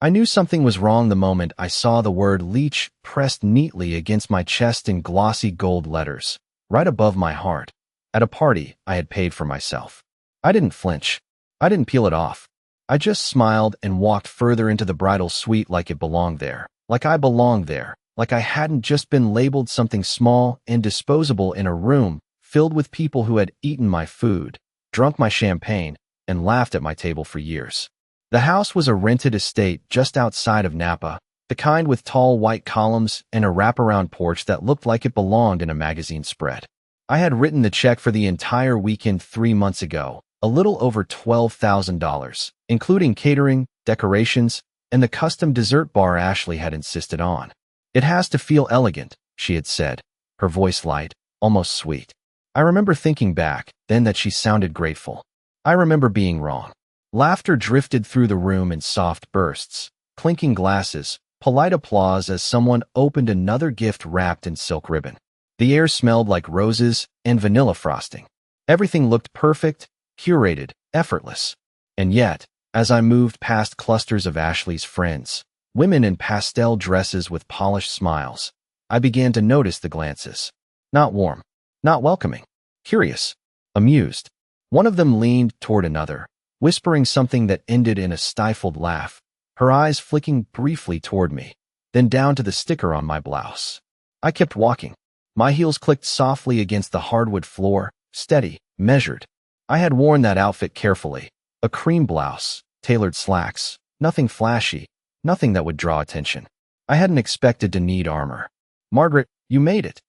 I knew something was wrong the moment I saw the word leech pressed neatly against my chest in glossy gold letters, right above my heart. At a party I had paid for myself. I didn't flinch. I didn't peel it off. I just smiled and walked further into the bridal suite like it belonged there, like I belonged there, like I hadn't just been labeled something small and disposable in a room filled with people who had eaten my food, drunk my champagne, and laughed at my table for years. The house was a rented estate just outside of Napa, the kind with tall white columns and a wraparound porch that looked like it belonged in a magazine spread. I had written the check for the entire weekend 3 months ago, a little over $12,000, including catering, decorations, and the custom dessert bar Ashley had insisted on. "It has to feel elegant," she had said, her voice light, almost sweet. I remember thinking back then that she sounded grateful. I remember being wrong. Laughter drifted through the room in soft bursts, clinking glasses, polite applause as someone opened another gift wrapped in silk ribbon. The air smelled like roses and vanilla frosting. Everything looked perfect, curated, effortless. And yet, as I moved past clusters of Ashley's friends, women in pastel dresses with polished smiles, I began to notice the glances. Not warm, not welcoming, curious, amused. One of them leaned toward another, whispering something that ended in a stifled laugh, her eyes flicking briefly toward me, then down to the sticker on my blouse. I kept walking. My heels clicked softly against the hardwood floor, steady, measured. I had worn that outfit carefully, a cream blouse, tailored slacks, nothing flashy, nothing that would draw attention. I hadn't expected to need armor. "Margaret, you made it."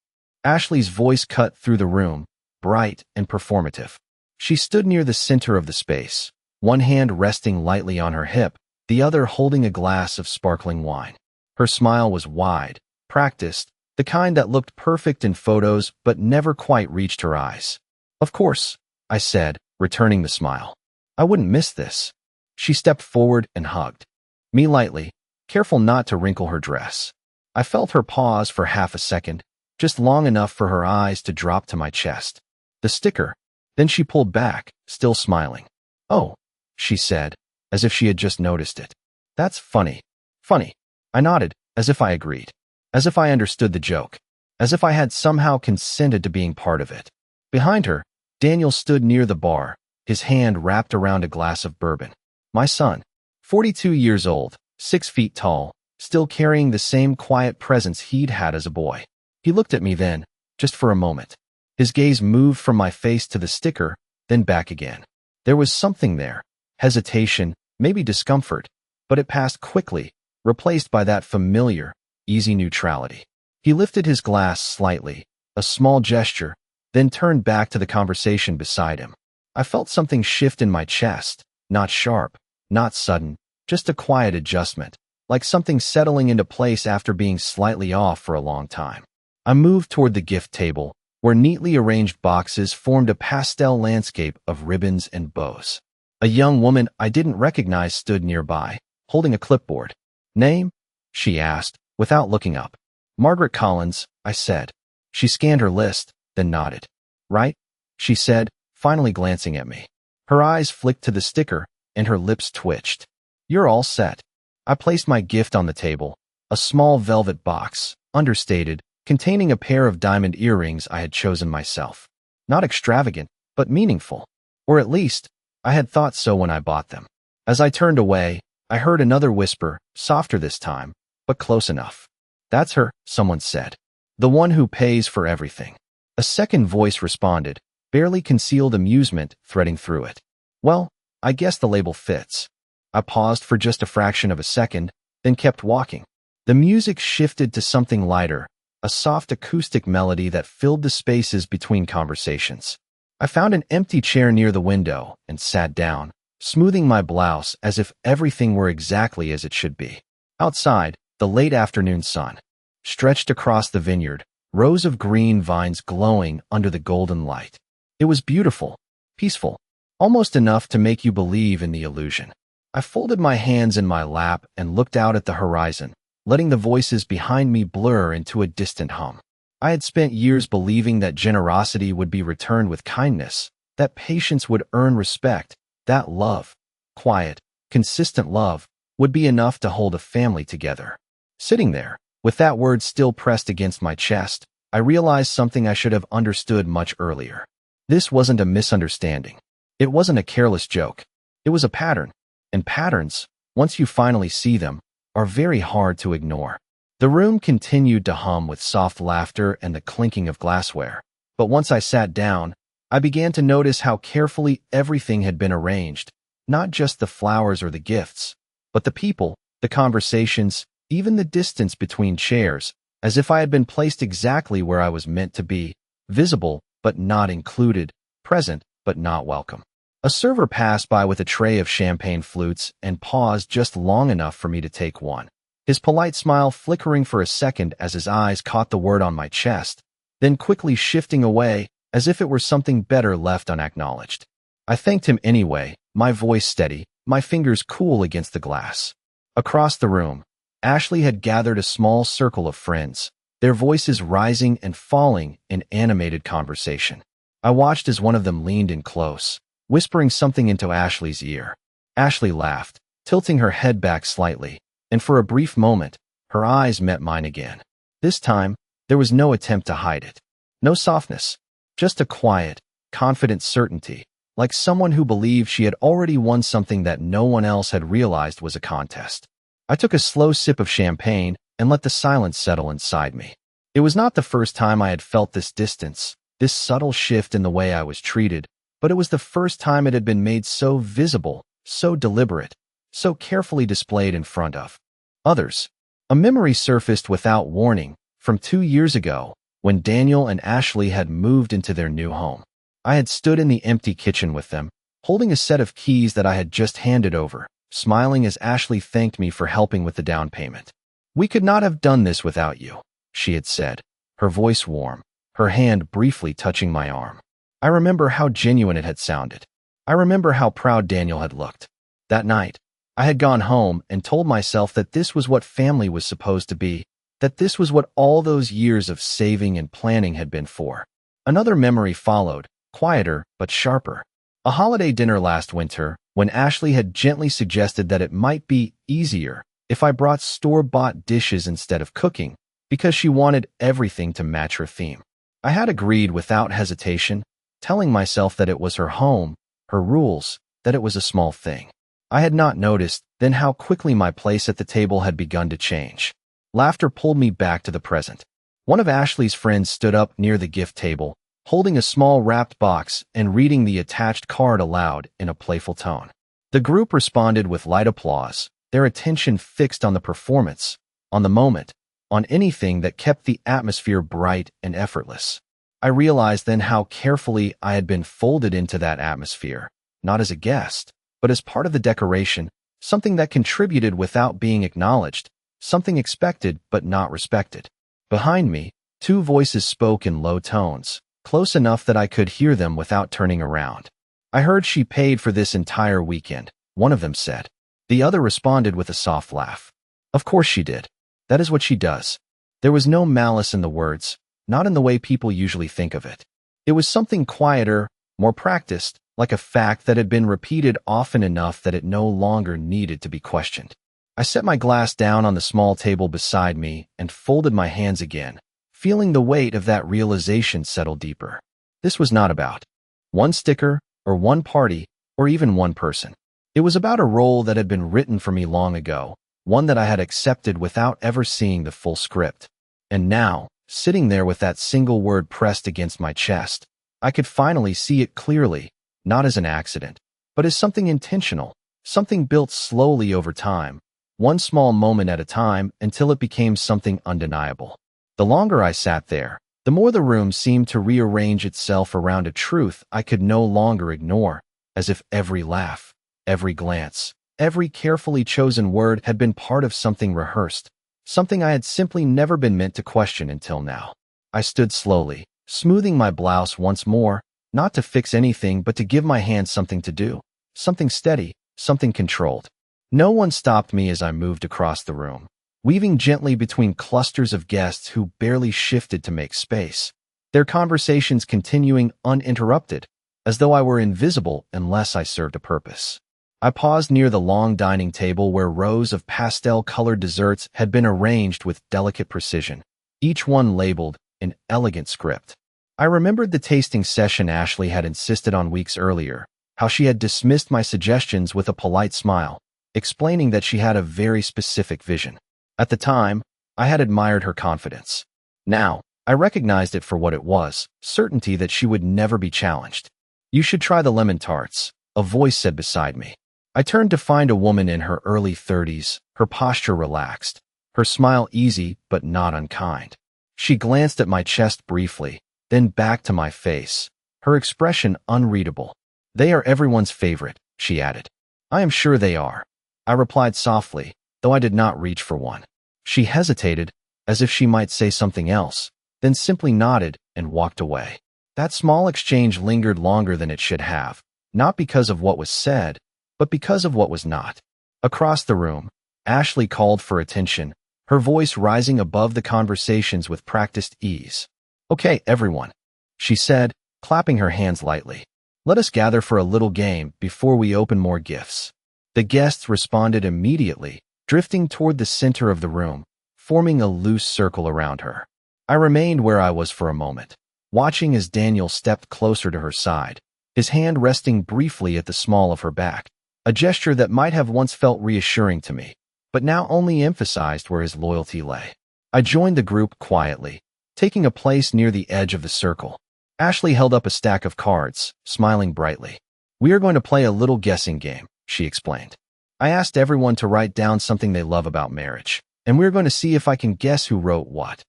Ashley's voice cut through the room, bright and performative. She stood near the center of the space, one hand resting lightly on her hip, the other holding a glass of sparkling wine. Her smile was wide, practiced, the kind that looked perfect in photos but never quite reached her eyes. "Of course," I said, returning the smile. "I wouldn't miss this." She stepped forward and hugged me lightly, careful not to wrinkle her dress. I felt her pause for half a second, just long enough for her eyes to drop to my chest. The sticker. Then she pulled back, still smiling. "Oh," she said, as if she had just noticed it. "That's funny." Funny. I nodded, as if I agreed. As if I understood the joke. As if I had somehow consented to being part of it. Behind her, Daniel stood near the bar, his hand wrapped around a glass of bourbon. My son, 42 years old, 6 feet tall, still carrying the same quiet presence he'd had as a boy. He looked at me then, just for a moment. His gaze moved from my face to the sticker, then back again. There was something there, hesitation, maybe discomfort, but it passed quickly, replaced by that familiar, easy neutrality. He lifted his glass slightly, a small gesture, then turned back to the conversation beside him. I felt something shift in my chest, not sharp, not sudden, just a quiet adjustment, like something settling into place after being slightly off for a long time. I moved toward the gift table, where neatly arranged boxes formed a pastel landscape of ribbons and bows. A young woman I didn't recognize stood nearby, holding a clipboard. "Name?" she asked, without looking up. "Margaret Collins," I said. She scanned her list, then nodded. "Right?" she said, finally glancing at me. Her eyes flicked to the sticker, and her lips twitched. "You're all set." I placed my gift on the table, a small velvet box, understated, containing a pair of diamond earrings I had chosen myself. Not extravagant, but meaningful. Or at least, I had thought so when I bought them. As I turned away, I heard another whisper, softer this time, but close enough. "That's her," someone said. "The one who pays for everything." A second voice responded, barely concealed amusement threading through it. "Well, I guess the label fits." I paused for just a fraction of a second, then kept walking. The music shifted to something lighter, a soft acoustic melody that filled the spaces between conversations. I found an empty chair near the window and sat down, smoothing my blouse as if everything were exactly as it should be. Outside, the late afternoon sun stretched across the vineyard, rows of green vines glowing under the golden light. It was beautiful, peaceful, almost enough to make you believe in the illusion. I folded my hands in my lap and looked out at the horizon, letting the voices behind me blur into a distant hum. I had spent years believing that generosity would be returned with kindness, that patience would earn respect, that love, quiet, consistent love, would be enough to hold a family together. Sitting there, with that word still pressed against my chest, I realized something I should have understood much earlier. This wasn't a misunderstanding. It wasn't a careless joke. It was a pattern. And patterns, once you finally see them, are very hard to ignore. The room continued to hum with soft laughter and the clinking of glassware. But once I sat down, I began to notice how carefully everything had been arranged, not just the flowers or the gifts, but the people, the conversations, even the distance between chairs, as if I had been placed exactly where I was meant to be, visible but not included, present but not welcome. A server passed by with a tray of champagne flutes and paused just long enough for me to take one, his polite smile flickering for a second as his eyes caught the word on my chest, then quickly shifting away as if it were something better left unacknowledged. I thanked him anyway, my voice steady, my fingers cool against the glass. Across the room, Ashley had gathered a small circle of friends, their voices rising and falling in animated conversation. I watched as one of them leaned in close, whispering something into Ashley's ear. Ashley laughed, tilting her head back slightly, and for a brief moment, her eyes met mine again. This time, there was no attempt to hide it. No softness, just a quiet, confident certainty, like someone who believed she had already won something that no one else had realized was a contest. I took a slow sip of champagne and let the silence settle inside me. It was not the first time I had felt this distance, this subtle shift in the way I was treated, but it was the first time it had been made so visible, so deliberate, so carefully displayed in front of others. A memory surfaced without warning from 2 years ago when Daniel and Ashley had moved into their new home. I had stood in the empty kitchen with them, holding a set of keys that I had just handed over, smiling as Ashley thanked me for helping with the down payment. "We could not have done this without you," she had said, her voice warm, her hand briefly touching my arm. I remember how genuine it had sounded. I remember how proud Daniel had looked. That night, I had gone home and told myself that this was what family was supposed to be, that this was what all those years of saving and planning had been for. Another memory followed, quieter but sharper. A holiday dinner last winter, when Ashley had gently suggested that it might be easier if I brought store-bought dishes instead of cooking, because she wanted everything to match her theme. I had agreed without hesitation, telling myself that it was her home, her rules, that it was a small thing. I had not noticed then how quickly my place at the table had begun to change. Laughter pulled me back to the present. One of Ashley's friends stood up near the gift table, holding a small wrapped box and reading the attached card aloud in a playful tone. The group responded with light applause, their attention fixed on the performance, on the moment, on anything that kept the atmosphere bright and effortless. I realized then how carefully I had been folded into that atmosphere, not as a guest, but as part of the decoration, something that contributed without being acknowledged, something expected but not respected. Behind me, 2 voices spoke in low tones, close enough that I could hear them without turning around. "I heard she paid for this entire weekend," one of them said. The other responded with a soft laugh. "Of course she did. That is what she does." There was no malice in the words, not in the way people usually think of it. It was something quieter, more practiced, like a fact that had been repeated often enough that it no longer needed to be questioned. I set my glass down on the small table beside me and folded my hands again, feeling the weight of that realization settle deeper. This was not about one sticker or one party or even one person. It was about a role that had been written for me long ago, one that I had accepted without ever seeing the full script. And now, sitting there with that single word pressed against my chest, I could finally see it clearly, not as an accident, but as something intentional, something built slowly over time, one small moment at a time until it became something undeniable. The longer I sat there, the more the room seemed to rearrange itself around a truth I could no longer ignore, as if every laugh, every glance, every carefully chosen word had been part of something rehearsed, something I had simply never been meant to question until now. I stood slowly, smoothing my blouse once more, not to fix anything but to give my hands something to do, something steady, something controlled. No one stopped me as I moved across the room, weaving gently between clusters of guests who barely shifted to make space, their conversations continuing uninterrupted, as though I were invisible unless I served a purpose. I paused near the long dining table where rows of pastel-colored desserts had been arranged with delicate precision, each one labeled in elegant script. I remembered the tasting session Ashley had insisted on weeks earlier, how she had dismissed my suggestions with a polite smile, explaining that she had a very specific vision. At the time, I had admired her confidence. Now, I recognized it for what it was, certainty that she would never be challenged. "You should try the lemon tarts," a voice said beside me. I turned to find a woman in her early 30s, her posture relaxed, her smile easy but not unkind. She glanced at my chest briefly, then back to my face, her expression unreadable. "They are everyone's favorite," she added. "I am sure they are," I replied softly, though I did not reach for one. She hesitated, as if she might say something else, then simply nodded and walked away. That small exchange lingered longer than it should have, not because of what was said, but because of what was not. Across the room, Ashley called for attention, her voice rising above the conversations with practiced ease. "Okay, everyone," she said, clapping her hands lightly. "Let us gather for a little game before we open more gifts." The guests responded immediately, drifting toward the center of the room, forming a loose circle around her. I remained where I was for a moment, watching as Daniel stepped closer to her side, his hand resting briefly at the small of her back, a gesture that might have once felt reassuring to me, but now only emphasized where his loyalty lay. I joined the group quietly, taking a place near the edge of the circle. Ashley held up a stack of cards, smiling brightly. "We are going to play a little guessing game," she explained. "I asked everyone to write down something they love about marriage, and we're going to see if I can guess who wrote what."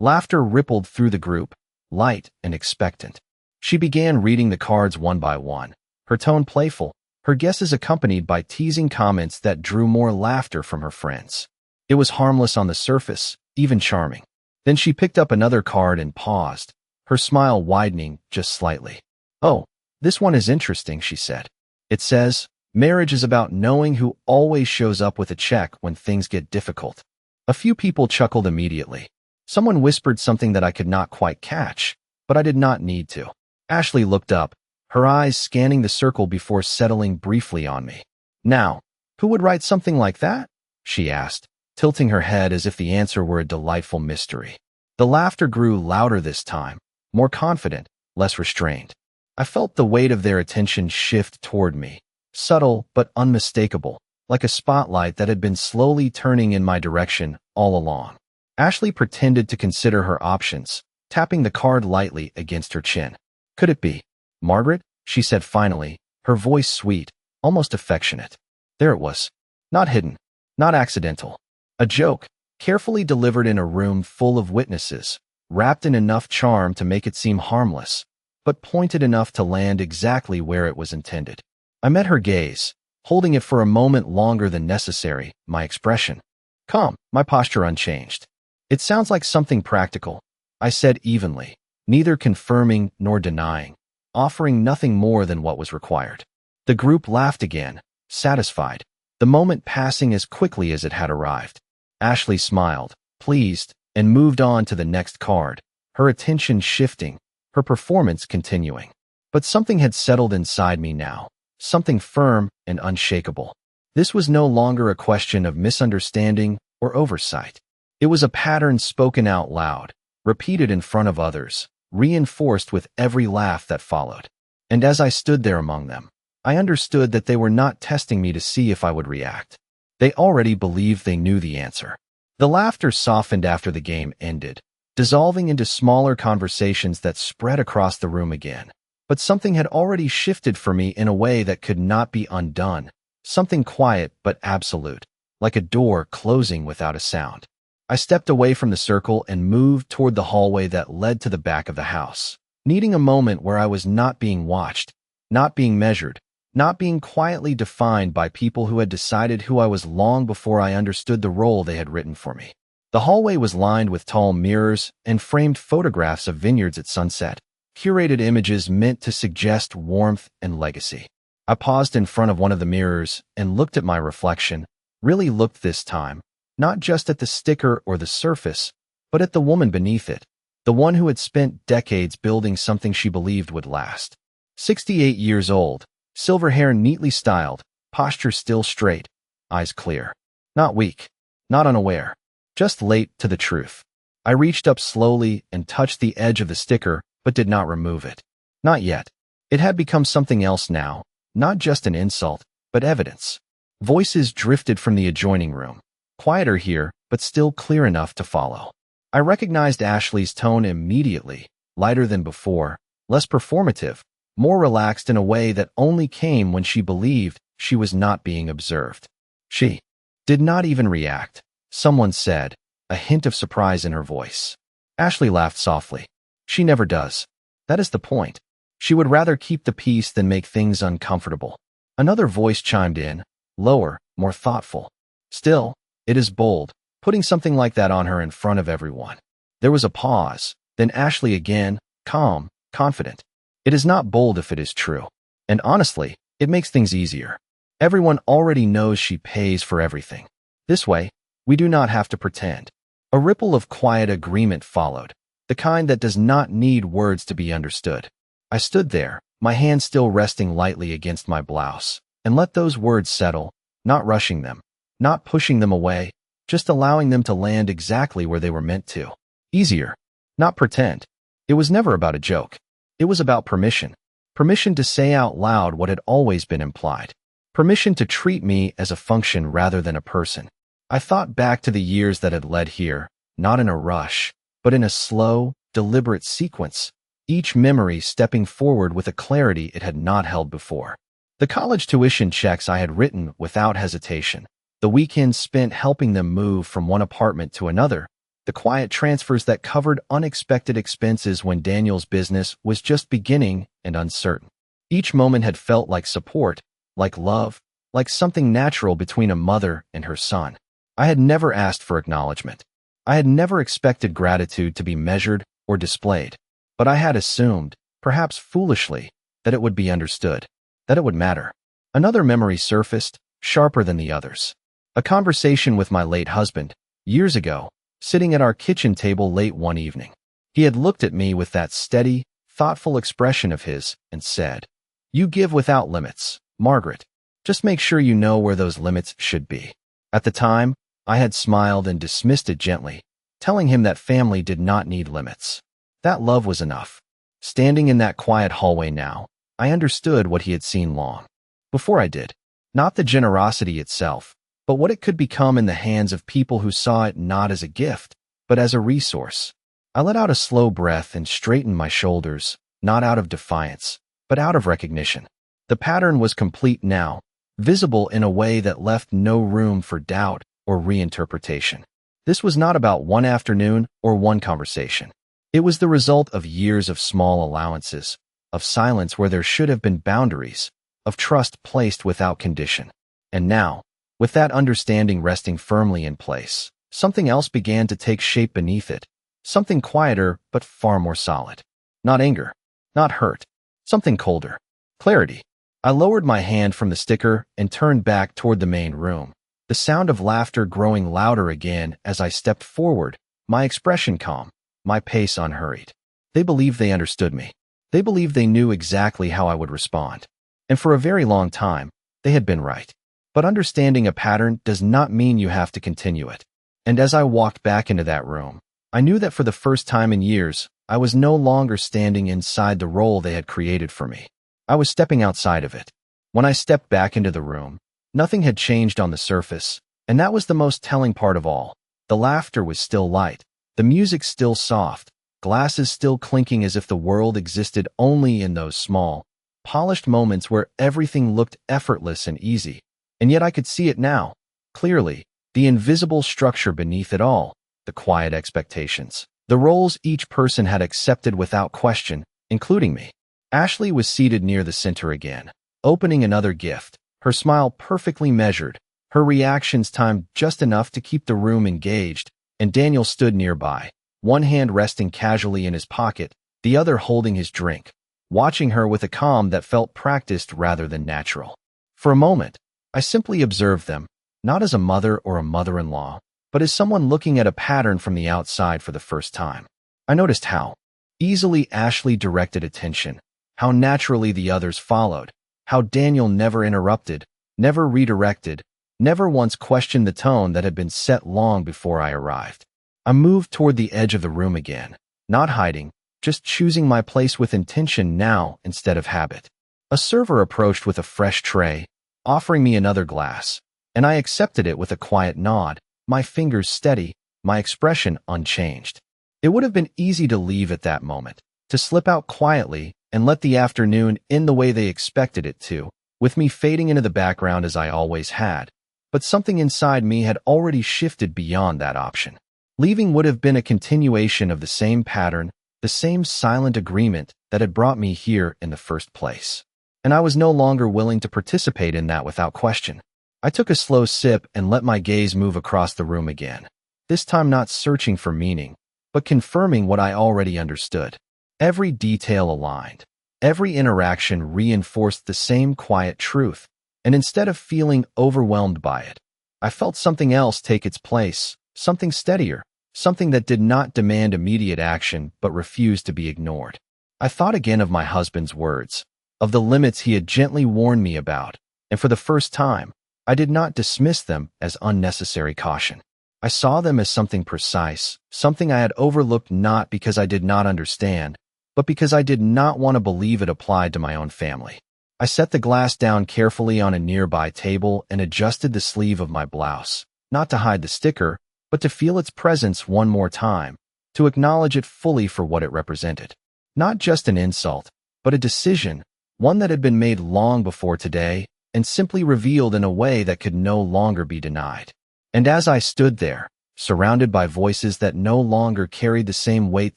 Laughter rippled through the group, light and expectant. She began reading the cards one by one, her tone playful, her guesses accompanied by teasing comments that drew more laughter from her friends. It was harmless on the surface, even charming. Then she picked up another card and paused, her smile widening just slightly. "Oh, this one is interesting," she said. "It says, marriage is about knowing who always shows up with a check when things get difficult." A few people chuckled immediately. Someone whispered something that I could not quite catch, but I did not need to. Ashley looked up, her eyes scanning the circle before settling briefly on me. "Now, who would write something like that?" she asked, tilting her head as if the answer were a delightful mystery. The laughter grew louder this time, more confident, less restrained. I felt the weight of their attention shift toward me, subtle but unmistakable, like a spotlight that had been slowly turning in my direction all along. Ashley pretended to consider her options, tapping the card lightly against her chin. "Could it be Margaret?" she said finally, her voice sweet, almost affectionate. There it was. Not hidden, not accidental. A joke, carefully delivered in a room full of witnesses, wrapped in enough charm to make it seem harmless, but pointed enough to land exactly where it was intended. I met her gaze, holding it for a moment longer than necessary, my expression calm, my posture unchanged. "It sounds like something practical," I said evenly, neither confirming nor denying, offering nothing more than what was required. The group laughed again, satisfied, the moment passing as quickly as it had arrived. Ashley smiled, pleased, and moved on to the next card, her attention shifting, her performance continuing. But something had settled inside me now, something firm and unshakable. This was no longer a question of misunderstanding or oversight. It was a pattern spoken out loud, repeated in front of others, reinforced with every laugh that followed. And as I stood there among them, I understood that they were not testing me to see if I would react. They already believed they knew the answer. The laughter softened after the game ended, dissolving into smaller conversations that spread across the room again. But something had already shifted for me in a way that could not be undone, something quiet but absolute, like a door closing without a sound. I stepped away from the circle and moved toward the hallway that led to the back of the house, needing a moment where I was not being watched, not being measured, not being quietly defined by people who had decided who I was long before I understood the role they had written for me. The hallway was lined with tall mirrors and framed photographs of vineyards at sunset, curated images meant to suggest warmth and legacy. I paused in front of one of the mirrors and looked at my reflection, really looked this time, not just at the sticker or the surface, but at the woman beneath it, the one who had spent decades building something she believed would last. 68 years old, silver hair neatly styled, posture still straight, eyes clear. Not weak, not unaware, just late to the truth. I reached up slowly and touched the edge of the sticker, but did not remove it. Not yet. It had become something else now, not just an insult, but evidence. Voices drifted from the adjoining room. Quieter here, but still clear enough to follow. I recognized Ashley's tone immediately, lighter than before, less performative, more relaxed in a way that only came when she believed she was not being observed. She did not even react. Someone said, a hint of surprise in her voice. Ashley laughed softly. She never does. That is the point. She would rather keep the peace than make things uncomfortable. Another voice chimed in, lower, more thoughtful. Still, it is bold, putting something like that on her in front of everyone. There was a pause, then Ashley again, calm, confident. It is not bold if it is true. And honestly, it makes things easier. Everyone already knows she pays for everything. This way, we do not have to pretend. A ripple of quiet agreement followed, the kind that does not need words to be understood. I stood there, my hand still resting lightly against my blouse, and let those words settle, not rushing them, not pushing them away, just allowing them to land exactly where they were meant to. Easier. Not pretend. It was never about a joke. It was about permission. Permission to say out loud what had always been implied. Permission to treat me as a function rather than a person. I thought back to the years that had led here, not in a rush, but in a slow, deliberate sequence, each memory stepping forward with a clarity it had not held before. The college tuition checks I had written without hesitation, the weekends spent helping them move from one apartment to another, the quiet transfers that covered unexpected expenses when Daniel's business was just beginning and uncertain. Each moment had felt like support, like love, like something natural between a mother and her son. I had never asked for acknowledgement. I had never expected gratitude to be measured or displayed, but I had assumed, perhaps foolishly, that it would be understood, that it would matter. Another memory surfaced, sharper than the others. A conversation with my late husband, years ago, sitting at our kitchen table late one evening. He had looked at me with that steady, thoughtful expression of his and said, "You give without limits, Margaret. Just make sure you know where those limits should be." At the time, I had smiled and dismissed it gently, telling him that family did not need limits. That love was enough. Standing in that quiet hallway now, I understood what he had seen long before I did. Not the generosity itself, but what it could become in the hands of people who saw it not as a gift, but as a resource. I let out a slow breath and straightened my shoulders, not out of defiance, but out of recognition. The pattern was complete now, visible in a way that left no room for doubt or reinterpretation. This was not about one afternoon or one conversation. It was the result of years of small allowances, of silence where there should have been boundaries, of trust placed without condition. And now, with that understanding resting firmly in place, something else began to take shape beneath it, something quieter but far more solid. Not anger, not hurt, something colder. Clarity. I lowered my hand from the sticker and turned back toward the main room, the sound of laughter growing louder again as I stepped forward, my expression calm, my pace unhurried. They believed they understood me. They believed they knew exactly how I would respond. And for a very long time, they had been right. But understanding a pattern does not mean you have to continue it. And as I walked back into that room, I knew that for the first time in years, I was no longer standing inside the role they had created for me. I was stepping outside of it. When I stepped back into the room, nothing had changed on the surface, and that was the most telling part of all. The laughter was still light, the music still soft, glasses still clinking as if the world existed only in those small, polished moments where everything looked effortless and easy. And yet I could see it now, clearly, the invisible structure beneath it all, the quiet expectations, the roles each person had accepted without question, including me. Ashley was seated near the center again, opening another gift, her smile perfectly measured, her reactions timed just enough to keep the room engaged, and Daniel stood nearby, one hand resting casually in his pocket, the other holding his drink, watching her with a calm that felt practiced rather than natural. For a moment, I simply observed them, not as a mother or a mother-in-law, but as someone looking at a pattern from the outside for the first time. I noticed how easily Ashley directed attention, how naturally the others followed, how Daniel never interrupted, never redirected, never once questioned the tone that had been set long before I arrived. I moved toward the edge of the room again, not hiding, just choosing my place with intention now instead of habit. A server approached with a fresh tray, offering me another glass, and I accepted it with a quiet nod, my fingers steady, my expression unchanged. It would have been easy to leave at that moment, to slip out quietly and let the afternoon end the way they expected it to, with me fading into the background as I always had. But something inside me had already shifted beyond that option. Leaving would have been a continuation of the same pattern, the same silent agreement that had brought me here in the first place. And I was no longer willing to participate in that without question. I took a slow sip and let my gaze move across the room again, this time not searching for meaning, but confirming what I already understood. Every detail aligned. Every interaction reinforced the same quiet truth, and instead of feeling overwhelmed by it, I felt something else take its place, something steadier, something that did not demand immediate action but refused to be ignored. I thought again of my husband's words, of the limits he had gently warned me about, and for the first time, I did not dismiss them as unnecessary caution. I saw them as something precise, something I had overlooked not because I did not understand, but because I did not want to believe it applied to my own family. I set the glass down carefully on a nearby table and adjusted the sleeve of my blouse, not to hide the sticker, but to feel its presence one more time, to acknowledge it fully for what it represented. Not just an insult, but a decision, one that had been made long before today, and simply revealed in a way that could no longer be denied. And as I stood there, surrounded by voices that no longer carried the same weight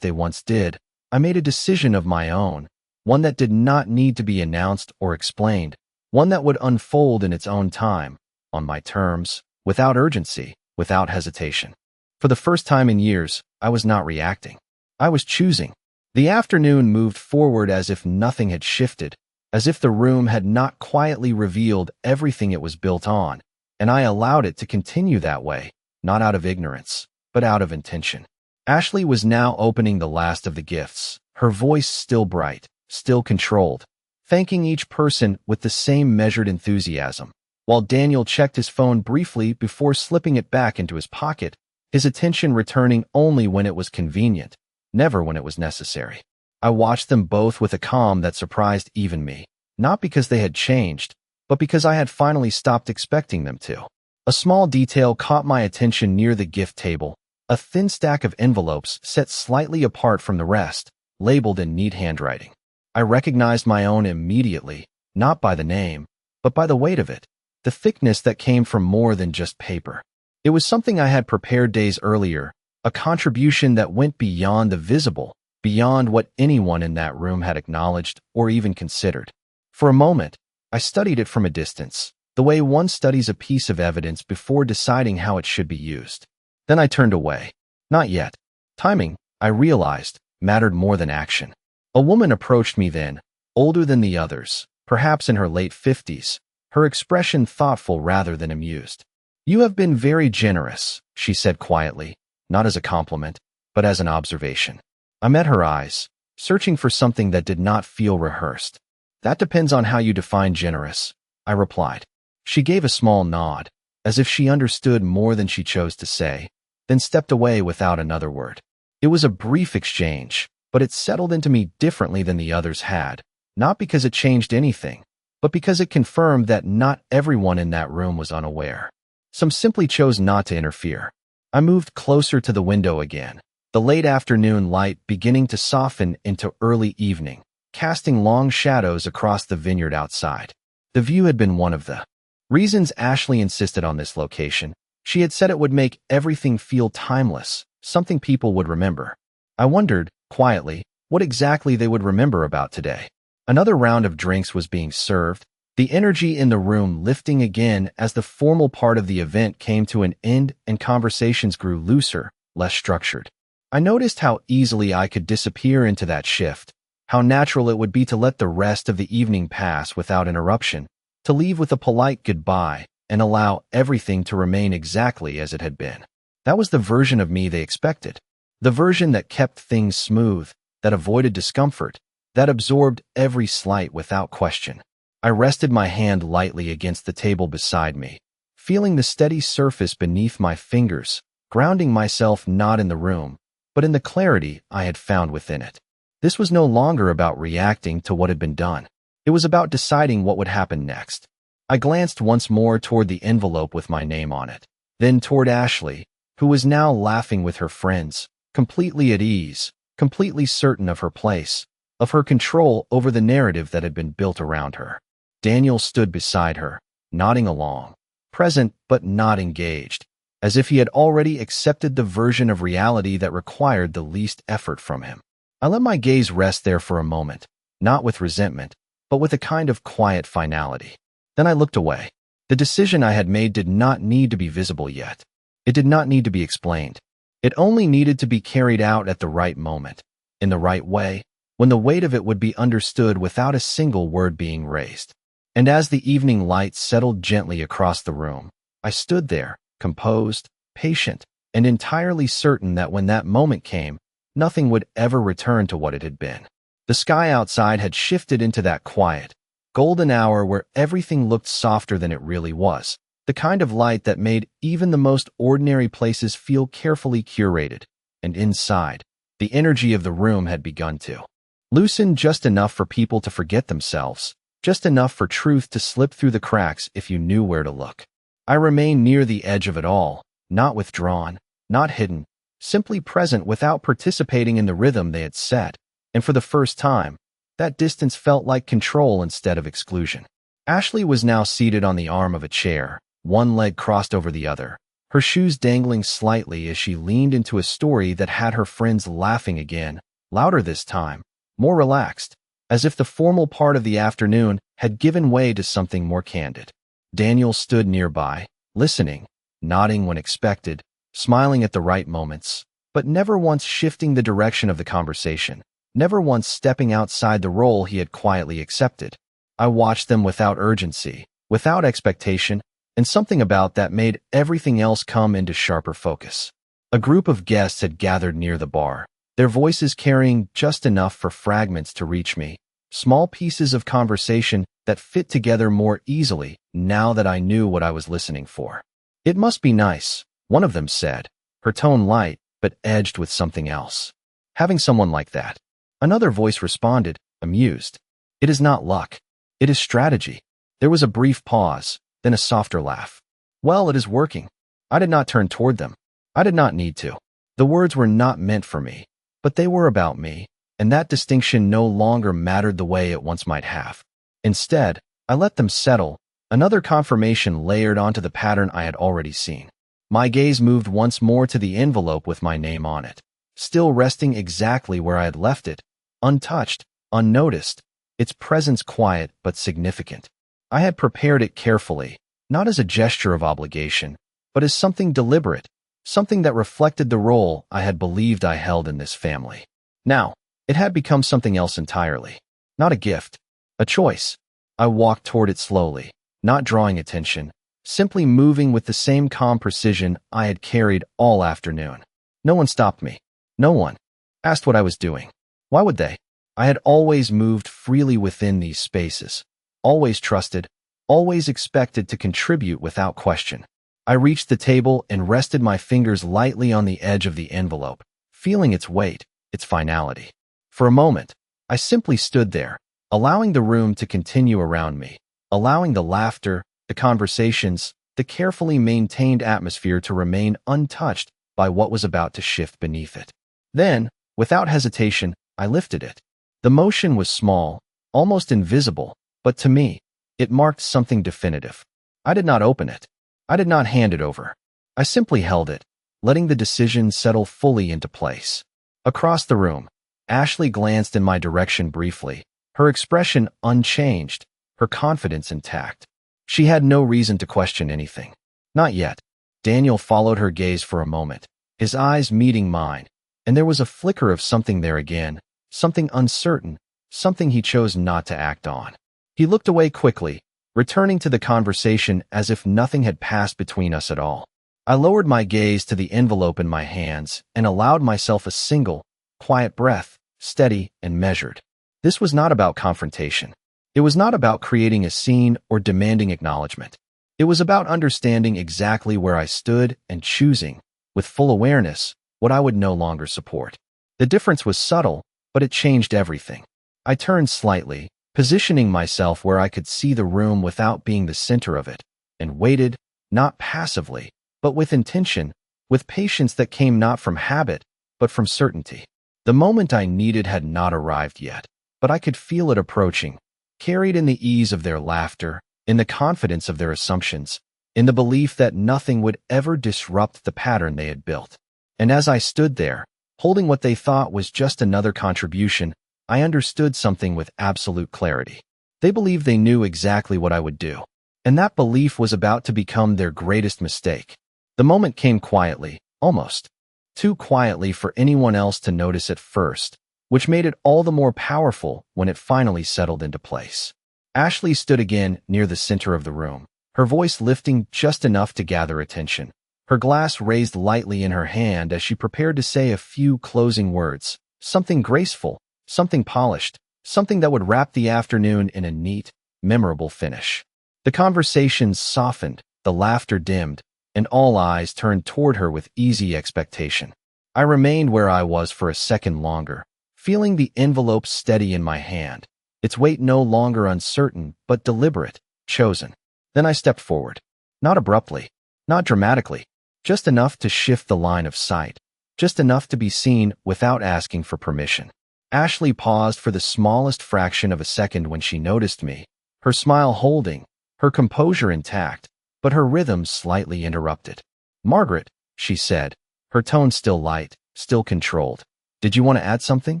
they once did, I made a decision of my own, one that did not need to be announced or explained, one that would unfold in its own time, on my terms, without urgency, without hesitation. For the first time in years, I was not reacting. I was choosing. The afternoon moved forward as if nothing had shifted, as if the room had not quietly revealed everything it was built on, and I allowed it to continue that way, not out of ignorance, but out of intention. Ashley was now opening the last of the gifts, her voice still bright, still controlled, thanking each person with the same measured enthusiasm. While Daniel checked his phone briefly before slipping it back into his pocket, his attention returning only when it was convenient, never when it was necessary. I watched them both with a calm that surprised even me, not because they had changed, but because I had finally stopped expecting them to. A small detail caught my attention near the gift table, a thin stack of envelopes set slightly apart from the rest, labeled in neat handwriting. I recognized my own immediately, not by the name, but by the weight of it, the thickness that came from more than just paper. It was something I had prepared days earlier, a contribution that went beyond the visible, beyond what anyone in that room had acknowledged or even considered. For a moment, I studied it from a distance, the way one studies a piece of evidence before deciding how it should be used. Then I turned away. Not yet. Timing, I realized, mattered more than action. A woman approached me then, older than the others, perhaps in her late 50s, her expression thoughtful rather than amused. "You have been very generous," she said quietly, not as a compliment, but as an observation. I met her eyes, searching for something that did not feel rehearsed. "That depends on how you define generous," I replied. She gave a small nod, as if she understood more than she chose to say, then stepped away without another word. It was a brief exchange, but it settled into me differently than the others had, not because it changed anything, but because it confirmed that not everyone in that room was unaware. Some simply chose not to interfere. I moved closer to the window again, the late afternoon light beginning to soften into early evening, casting long shadows across the vineyard outside. The view had been one of the reasons Ashley insisted on this location. She had said it would make everything feel timeless, something people would remember. I wondered, quietly, what exactly they would remember about today. Another round of drinks was being served, the energy in the room lifting again as the formal part of the event came to an end and conversations grew looser, less structured. I noticed how easily I could disappear into that shift, how natural it would be to let the rest of the evening pass without interruption, to leave with a polite goodbye, and allow everything to remain exactly as it had been. That was the version of me they expected. The version that kept things smooth, that avoided discomfort, that absorbed every slight without question. I rested my hand lightly against the table beside me, feeling the steady surface beneath my fingers, grounding myself not in the room, but in the clarity I had found within it. This was no longer about reacting to what had been done. It was about deciding what would happen next. I glanced once more toward the envelope with my name on it, then toward Ashley, who was now laughing with her friends, completely at ease, completely certain of her place, of her control over the narrative that had been built around her. Daniel stood beside her, nodding along, present but not engaged, as if he had already accepted the version of reality that required the least effort from him. I let my gaze rest there for a moment, not with resentment, but with a kind of quiet finality. Then I looked away. The decision I had made did not need to be visible yet. It did not need to be explained. It only needed to be carried out at the right moment, in the right way, when the weight of it would be understood without a single word being raised. And as the evening light settled gently across the room, I stood there, composed, patient, and entirely certain that when that moment came, nothing would ever return to what it had been. The sky outside had shifted into that quiet, golden hour where everything looked softer than it really was, the kind of light that made even the most ordinary places feel carefully curated, and inside, the energy of the room had begun to loosen just enough for people to forget themselves, just enough for truth to slip through the cracks if you knew where to look. I remained near the edge of it all, not withdrawn, not hidden, simply present without participating in the rhythm they had set, and for the first time, that distance felt like control instead of exclusion. Ashley was now seated on the arm of a chair, one leg crossed over the other, her shoes dangling slightly as she leaned into a story that had her friends laughing again, louder this time, more relaxed, as if the formal part of the afternoon had given way to something more candid. Daniel stood nearby, listening, nodding when expected, smiling at the right moments, but never once shifting the direction of the conversation, never once stepping outside the role he had quietly accepted. I watched them without urgency, without expectation, and something about that made everything else come into sharper focus. A group of guests had gathered near the bar, their voices carrying just enough for fragments to reach me, small pieces of conversation that fit together more easily now that I knew what I was listening for. "It must be nice," one of them said, her tone light but edged with something else. "Having someone like that." Another voice responded, amused. "It is not luck. It is strategy." There was a brief pause, then a softer laugh. "Well, it is working." I did not turn toward them. I did not need to. The words were not meant for me, but they were about me, and that distinction no longer mattered the way it once might have. Instead, I let them settle, another confirmation layered onto the pattern I had already seen. My gaze moved once more to the envelope with my name on it, still resting exactly where I had left it, untouched, unnoticed, its presence quiet but significant. I had prepared it carefully, not as a gesture of obligation, but as something deliberate, something that reflected the role I had believed I held in this family. Now, it had become something else entirely. Not a gift, a choice. I walked toward it slowly, not drawing attention, simply moving with the same calm precision I had carried all afternoon. No one stopped me. No one asked what I was doing. Why would they? I had always moved freely within these spaces, always trusted, always expected to contribute without question. I reached the table and rested my fingers lightly on the edge of the envelope, feeling its weight, its finality. For a moment, I simply stood there, allowing the room to continue around me, allowing the laughter, the conversations, the carefully maintained atmosphere to remain untouched by what was about to shift beneath it. Then, without hesitation, I lifted it. The motion was small, almost invisible, but to me, it marked something definitive. I did not open it. I did not hand it over. I simply held it, letting the decision settle fully into place. Across the room, Ashley glanced in my direction briefly, her expression unchanged, her confidence intact. She had no reason to question anything. Not yet. Daniel followed her gaze for a moment, his eyes meeting mine, and there was a flicker of something there again, something uncertain, something he chose not to act on. He looked away quickly, returning to the conversation as if nothing had passed between us at all. I lowered my gaze to the envelope in my hands and allowed myself a single, quiet breath, steady and measured. This was not about confrontation. It was not about creating a scene or demanding acknowledgement. It was about understanding exactly where I stood and choosing, with full awareness, what I would no longer support. The difference was subtle, but it changed everything. I turned slightly, positioning myself where I could see the room without being the center of it, and waited, not passively, but with intention, with patience that came not from habit, but from certainty. The moment I needed had not arrived yet, but I could feel it approaching, carried in the ease of their laughter, in the confidence of their assumptions, in the belief that nothing would ever disrupt the pattern they had built. And as I stood there, holding what they thought was just another contribution, I understood something with absolute clarity. They believed they knew exactly what I would do, and that belief was about to become their greatest mistake. The moment came quietly, almost too quietly for anyone else to notice at first, which made it all the more powerful when it finally settled into place. Ashley stood again near the center of the room, her voice lifting just enough to gather attention, her glass raised lightly in her hand as she prepared to say a few closing words, something graceful, something polished, something that would wrap the afternoon in a neat, memorable finish. The conversation softened, the laughter dimmed, and all eyes turned toward her with easy expectation. I remained where I was for a second longer, feeling the envelope steady in my hand, its weight no longer uncertain but deliberate, chosen. Then I stepped forward. Not abruptly, not dramatically, just enough to shift the line of sight, just enough to be seen without asking for permission. Ashley paused for the smallest fraction of a second when she noticed me, her smile holding, her composure intact, but her rhythm slightly interrupted. "Margaret," she said, her tone still light, still controlled. "Did you want to add something?"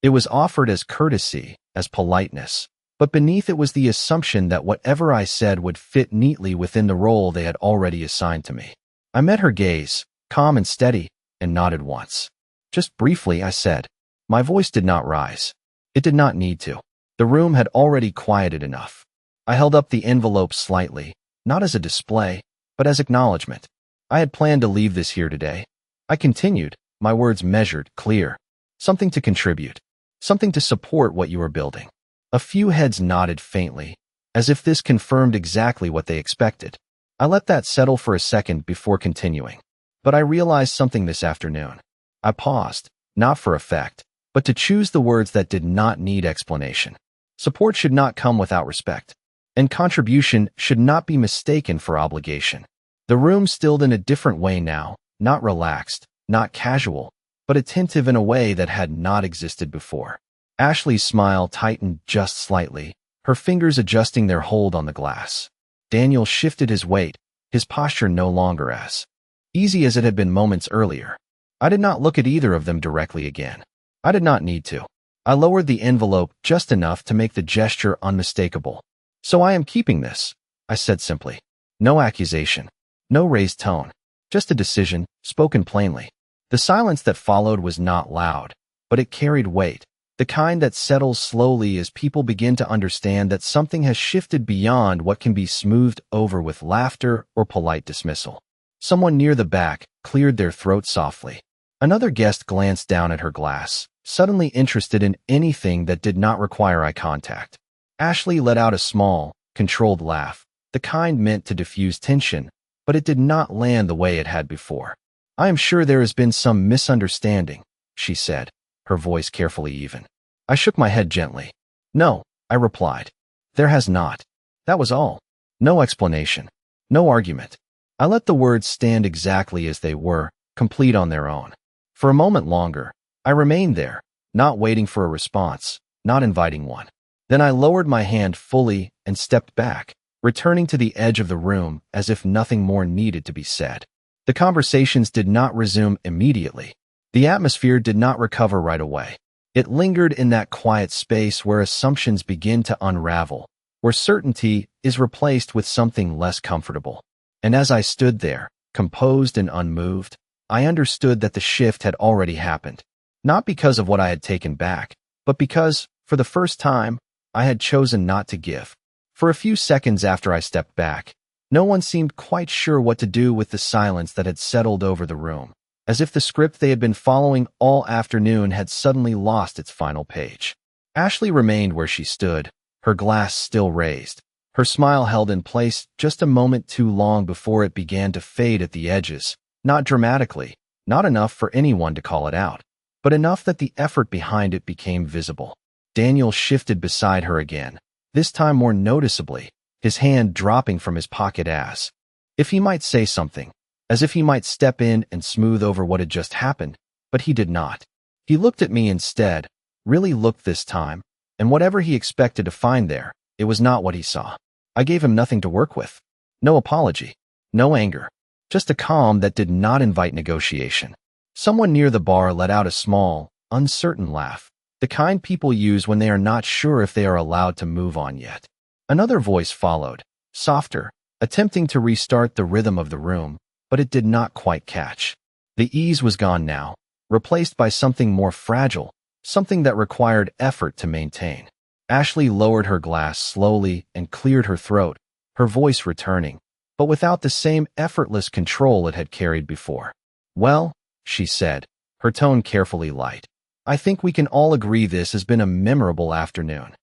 It was offered as courtesy, as politeness, but beneath it was the assumption that whatever I said would fit neatly within the role they had already assigned to me. I met her gaze, calm and steady, and nodded once. "Just briefly," I said. My voice did not rise. It did not need to. The room had already quieted enough. I held up the envelope slightly, not as a display, but as acknowledgement. I had planned to leave this here today. I continued, my words measured, clear. Something to contribute. Something to support what you were building. A few heads nodded faintly, as if this confirmed exactly what they expected. I let that settle for a second before continuing. But I realized something this afternoon. I paused, not for effect, but to choose the words that did not need explanation. Support should not come without respect, and contribution should not be mistaken for obligation. The room stilled in a different way now, not relaxed, not casual, but attentive in a way that had not existed before. Ashley's smile tightened just slightly, her fingers adjusting their hold on the glass. Daniel shifted his weight, his posture no longer as easy as it had been moments earlier. I did not look at either of them directly again. I did not need to. I lowered the envelope just enough to make the gesture unmistakable. "So I am keeping this," I said simply. No accusation, no raised tone, just a decision, spoken plainly. The silence that followed was not loud, but it carried weight, the kind that settles slowly as people begin to understand that something has shifted beyond what can be smoothed over with laughter or polite dismissal. Someone near the back cleared their throat softly. Another guest glanced down at her glass, suddenly interested in anything that did not require eye contact. Ashley let out a small, controlled laugh, the kind meant to diffuse tension, but it did not land the way it had before. "I am sure there has been some misunderstanding," she said, her voice carefully even. I shook my head gently. "No," I replied. "There has not. That was all. No explanation. No argument." I let the words stand exactly as they were, complete on their own. For a moment longer, I remained there, not waiting for a response, not inviting one. Then I lowered my hand fully and stepped back, returning to the edge of the room as if nothing more needed to be said. The conversations did not resume immediately. The atmosphere did not recover right away. It lingered in that quiet space where assumptions begin to unravel, where certainty is replaced with something less comfortable. And as I stood there, composed and unmoved, I understood that the shift had already happened, not because of what I had taken back, but because, for the first time, I had chosen not to give. For a few seconds after I stepped back, no one seemed quite sure what to do with the silence that had settled over the room, as if the script they had been following all afternoon had suddenly lost its final page. Ashley remained where she stood, her glass still raised. Her smile held in place just a moment too long before it began to fade at the edges, not dramatically, not enough for anyone to call it out, but enough that the effort behind it became visible. Daniel shifted beside her again, this time more noticeably, his hand dropping from his pocket as if he might say something, as if he might step in and smooth over what had just happened, but he did not. He looked at me instead, really looked this time, and whatever he expected to find there, it was not what he saw. I gave him nothing to work with. No apology, no anger, just a calm that did not invite negotiation. Someone near the bar let out a small, uncertain laugh, the kind people use when they are not sure if they are allowed to move on yet. Another voice followed, softer, attempting to restart the rhythm of the room, but it did not quite catch. The ease was gone now, replaced by something more fragile, something that required effort to maintain. Ashley lowered her glass slowly and cleared her throat, her voice returning, but without the same effortless control it had carried before. "Well," she said, her tone carefully light, "I think we can all agree this has been a memorable afternoon."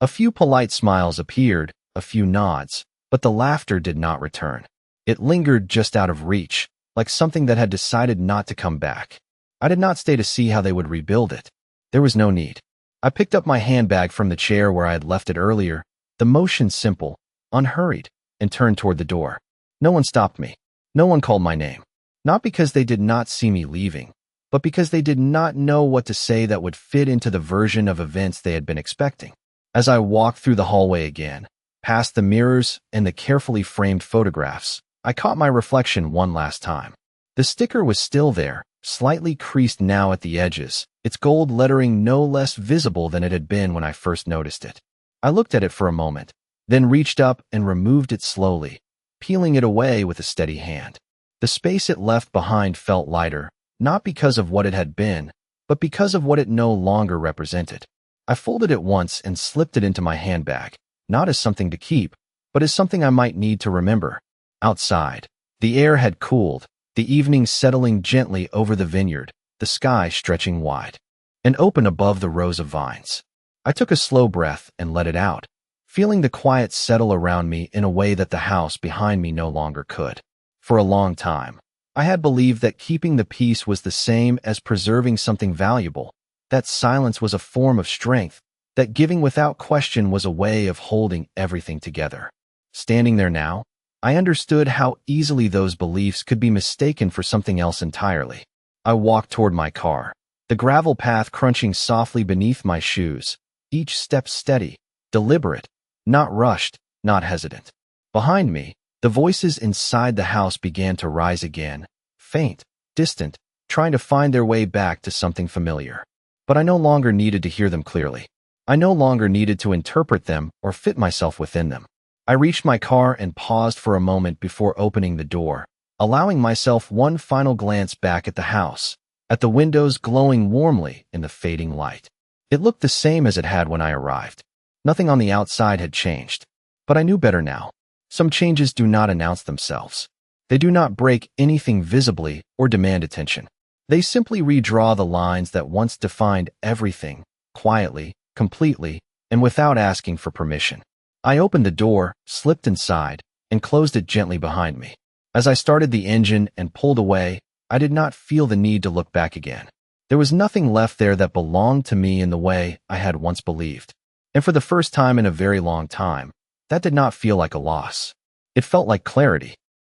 A few polite smiles appeared, a few nods, but the laughter did not return. It lingered just out of reach, like something that had decided not to come back. I did not stay to see how they would rebuild it. There was no need. I picked up my handbag from the chair where I had left it earlier, the motion simple, unhurried, and turned toward the door. No one stopped me. No one called my name. Not because they did not see me leaving, but because they did not know what to say that would fit into the version of events they had been expecting. As I walked through the hallway again, past the mirrors and the carefully framed photographs, I caught my reflection one last time. The sticker was still there, slightly creased now at the edges, its gold lettering no less visible than it had been when I first noticed it. I looked at it for a moment, then reached up and removed it slowly, peeling it away with a steady hand. The space it left behind felt lighter, not because of what it had been, but because of what it no longer represented. I folded it once and slipped it into my handbag, not as something to keep, but as something I might need to remember. Outside, the air had cooled, the evening settling gently over the vineyard, the sky stretching wide and open above the rows of vines. I took a slow breath and let it out, feeling the quiet settle around me in a way that the house behind me no longer could. For a long time, I had believed that keeping the peace was the same as preserving something valuable, that silence was a form of strength, that giving without question was a way of holding everything together. Standing there now, I understood how easily those beliefs could be mistaken for something else entirely. I walked toward my car, the gravel path crunching softly beneath my shoes, each step steady, deliberate, not rushed, not hesitant. Behind me, the voices inside the house began to rise again, faint, distant, trying to find their way back to something familiar. But I no longer needed to hear them clearly. I no longer needed to interpret them or fit myself within them. I reached my car and paused for a moment before opening the door, allowing myself one final glance back at the house, at the windows glowing warmly in the fading light. It looked the same as it had when I arrived. Nothing on the outside had changed, but I knew better now. Some changes do not announce themselves. They do not break anything visibly or demand attention. They simply redraw the lines that once defined everything, quietly, completely, and without asking for permission. I opened the door, slipped inside, and closed it gently behind me. As I started the engine and pulled away, I did not feel the need to look back again. There was nothing left there that belonged to me in the way I had once believed. And for the first time in a very long time, that did not feel like a loss. It felt like clarity.